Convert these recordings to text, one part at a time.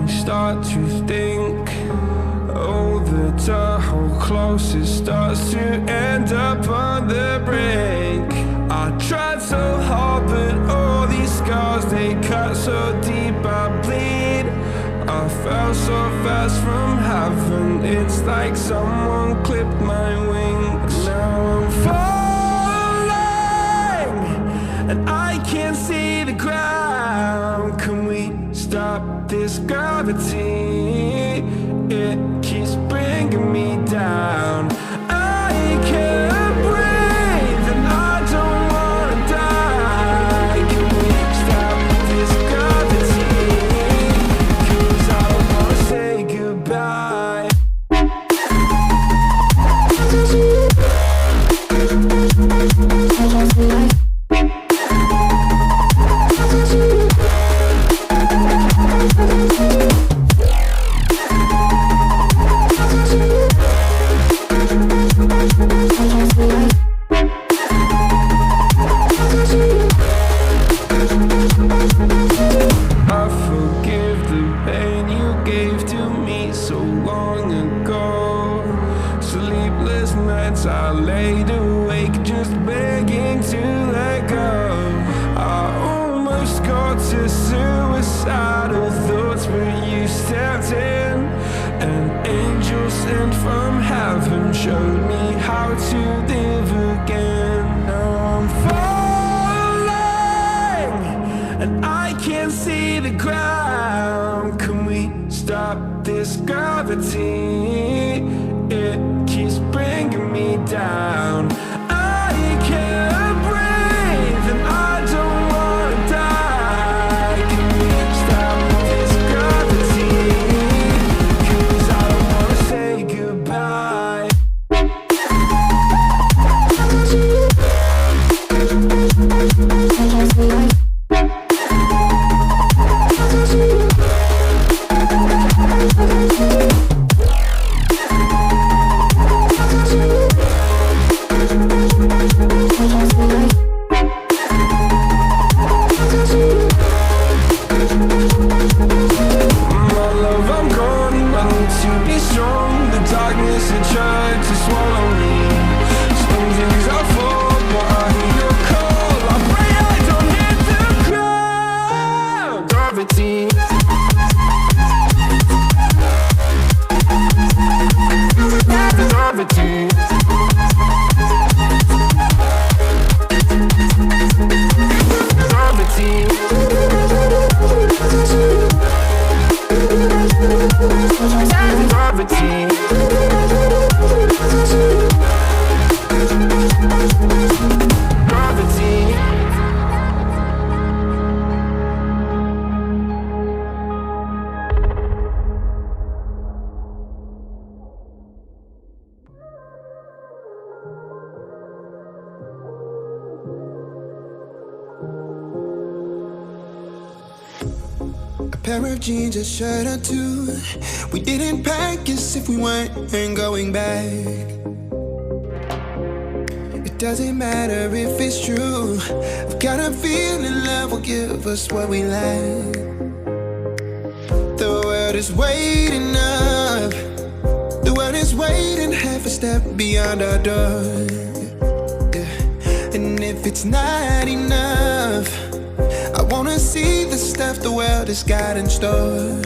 I start to think, oh, that our whole closest starts to end up on the brink. I tried so hard, but all these scars, they cut so deep, I bleed. I fell so fast from heaven, it's like someone clipped my wings. Now I'm falling, and I can't see the ground. Can we stop this gravity? It keeps bringing me down. I can't breathe, and I don't wanna die. Can we stop this gravity? 'Cause I don't wanna say goodbye. I forgive the pain you gave to me so long ago. Sleepless nights I laid awake just begging to let go. I almost got to suicidal thoughts, but you stepped in. An angel sent from heaven showed me how to live again. Now I'm falling, and I can't see the ground. Can we stop this gravity? It keeps bringing me down. I can't breathe, and I don't wanna die. Can we stop this gravity? 'Cause I don't wanna say goodbye. My love, I'm gone. I need to be strong. The darkness had tried to swallow me. Some things I fall, but I hear your call. I pray I don't hit the ground. Gravity. Gravity. Gravity. Gravity. Gravity. A pair of jeans, a shirt or two. We didn't pack as if we weren't going back. It doesn't matter if it's true. I've got a feeling love will give us what we lack. The world is waiting up. The world is waiting half a step beyond our door. Yeah. And if it's not enough, I wanna see the stuff the world has got in store.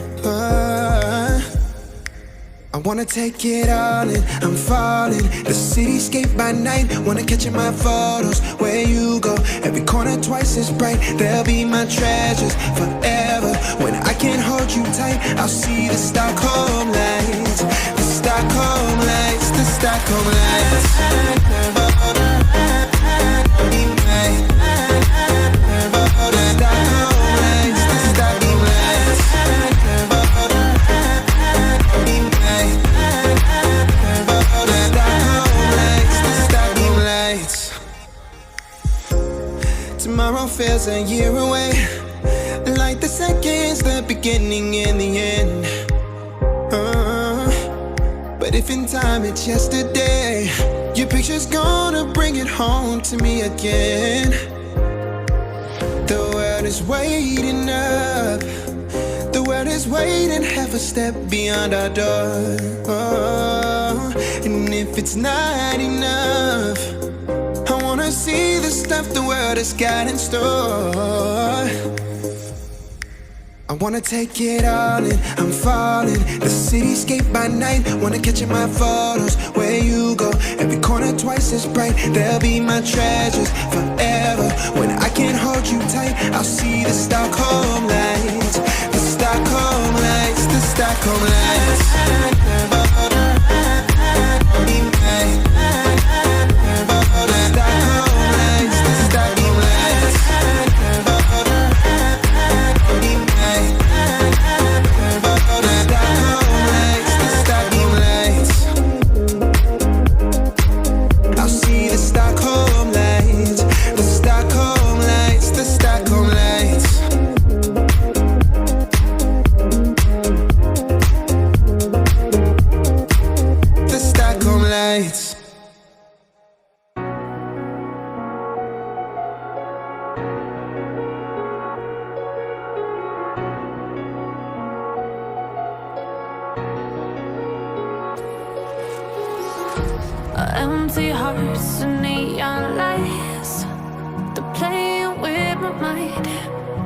I wanna take it all in, I'm falling. The cityscape by night, wanna catch in my photos. Where you go, every corner twice as bright. They'll be my treasures forever. When I can't hold you tight, I'll see the Stockholm lights. The Stockholm lights, the Stockholm lights. Tomorrow feels a year away, like the seconds, the beginning and the end. But if in time it's yesterday, your picture's gonna bring it home to me again. The world is waiting up. The world is waiting half a step beyond our door. Oh, and if it's not enough, I wanna see the stuff the world has got in store. I wanna take it all in, I'm falling. The cityscape by night, wanna catch in my photos. Where you go, every corner twice as bright. They'll be my treasures forever. When I can't hold you tight, I'll see the Stockholm lights. The Stockholm lights, the Stockholm lights. Empty hearts and neon lights, they're playing with my mind.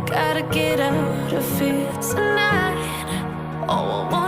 Gotta get out of here tonight. Oh, I